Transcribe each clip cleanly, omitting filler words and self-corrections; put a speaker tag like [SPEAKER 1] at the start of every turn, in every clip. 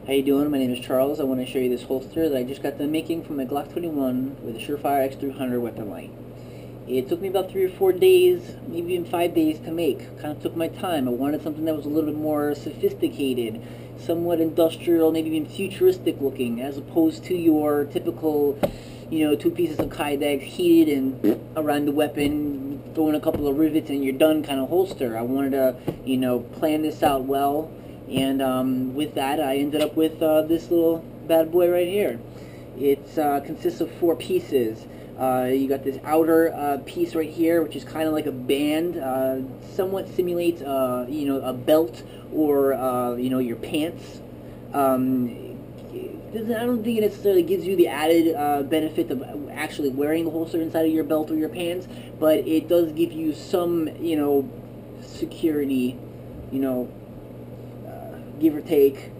[SPEAKER 1] How you doing? My name is Charles. I want to show you this holster that I just got done making from my Glock 21 with a Surefire x300 weapon light. It took me about 3 or 4 days, maybe even 5 days to make. Kind of took my time. I wanted something that was a little bit more sophisticated, somewhat industrial, maybe even futuristic looking, as opposed to your typical, 2 pieces of Kydex heated and around the weapon, throwing a couple of rivets and you're done kind of holster. I wanted to, plan this out well. And with that, I ended up with this little bad boy right here. It consists of 4 pieces. You got this outer piece right here, which is kind of like a band, somewhat simulates, a belt or, your pants. I don't think it necessarily gives you the added benefit of actually wearing the holster inside of your belt or your pants, but it does give you some, security, give or take.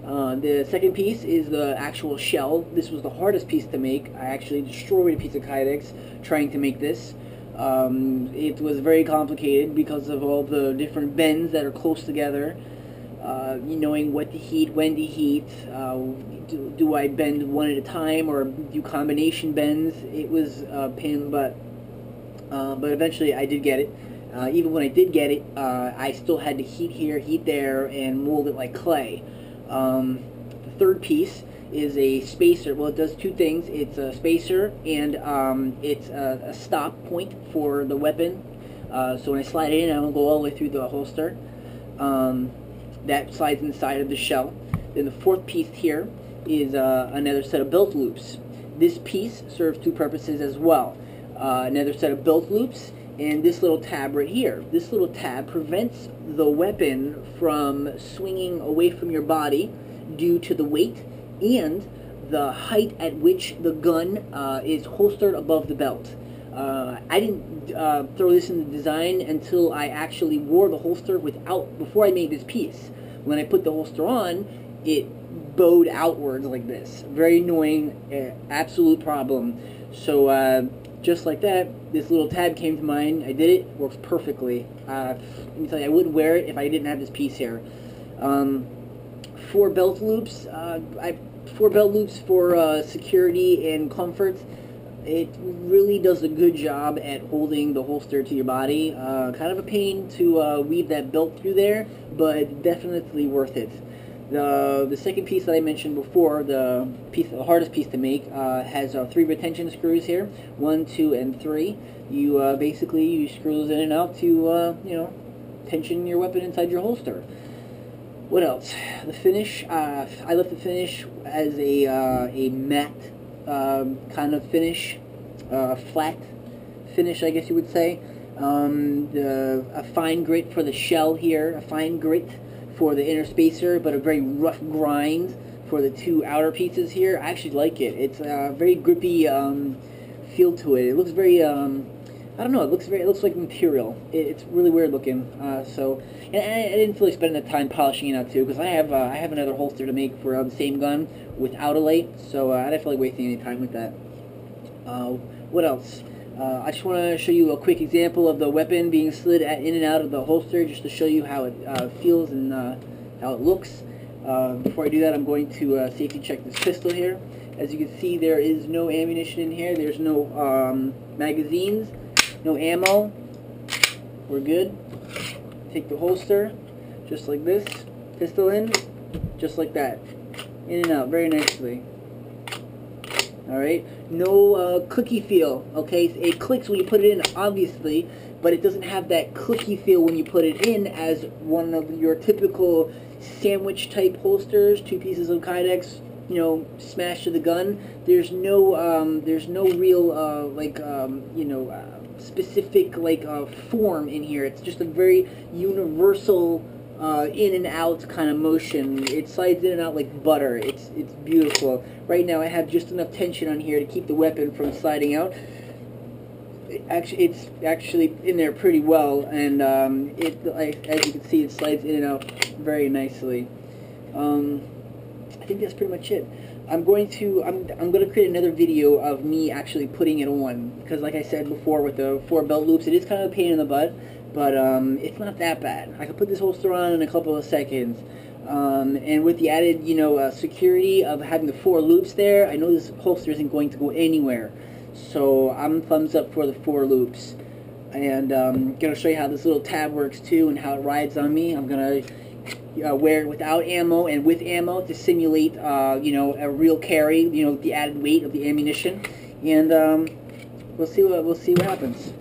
[SPEAKER 1] The second piece is the actual shell. This was the hardest piece to make. I actually destroyed a piece of Kydex trying to make this. It was very complicated because of all the different bends that are close together. Knowing what to heat, when to heat. Do I bend one at a time or do combination bends? It was a pain in the butt. But eventually I did get it. Even when I did get it, I still had to heat here, heat there, and mold it like clay. The third piece is a spacer. Well, it does 2 things. It's a spacer and it's a stop point for the weapon. So when I slide it in, I don't go all the way through the holster. That slides inside of the shell. Then the 4th piece here is another set of belt loops. This piece serves 2 purposes as well. Another set of belt loops and this little tab right here. This little tab prevents the weapon from swinging away from your body due to the weight and the height at which the gun is holstered above the belt. I didn't throw this in the design until I actually wore the holster before I made this piece. When I put the holster on, it bowed outwards like this. Very annoying, absolute problem. So just like that, this little tab came to mind. I did it. Works perfectly. Let me tell you, I wouldn't wear it if I didn't have this piece here. 4 belt loops. 4 belt loops for security and comfort. It really does a good job at holding the holster to your body. Kind of a pain to weave that belt through there, but definitely worth it. The second piece that I mentioned before, the hardest piece to make, has 3 retention screws here, 1, 2, and 3. You basically screw those in and out to tension your weapon inside your holster. What else? The finish. I left the finish as a matte kind of finish, flat finish, I guess you would say. A fine grit for the shell here, a fine grit for the inner spacer, but a very rough grind for the 2 outer pieces here. I actually like it. It's a very grippy feel to it. It looks very, I don't know, it looks like material. It's really weird looking. And I didn't feel like spending the time polishing it out too, because I have another holster to make for the same gun without a light, so I didn't feel like wasting any time with that. What else? I just want to show you a quick example of the weapon being slid in and out of the holster, just to show you how it feels and how it looks. Before I do that, I'm going to safety check this pistol here. As you can see, there is no ammunition in here. There's no magazines, no ammo. We're good. Take the holster, just like this. Pistol in, just like that. In and out, very nicely. Alright, no clicky feel, okay? It clicks when you put it in, obviously, but it doesn't have that clicky feel when you put it in as one of your typical sandwich type holsters, 2 pieces of Kydex, smashed to the gun. There's no real, specific, form in here. It's just a very universal in and out kind of motion. It slides in and out like butter. It's beautiful. Right now I have just enough tension on here to keep the weapon from sliding out. It's actually in there pretty well, and as you can see, it slides in and out very nicely. I think that's pretty much it. I'm going to create another video of me actually putting it on, because like I said before, with the 4 belt loops, it is kind of a pain in the butt, but it's not that bad. I can put this holster on in a couple of seconds. And with the added, security of having the 4 loops there, I know this holster isn't going to go anywhere. So I'm thumbs up for the 4 loops. And I'm going to show you how this little tab works too and how it rides on me. I'm going to wear it without ammo and with ammo to simulate, a real carry, the added weight of the ammunition. And we'll see what happens.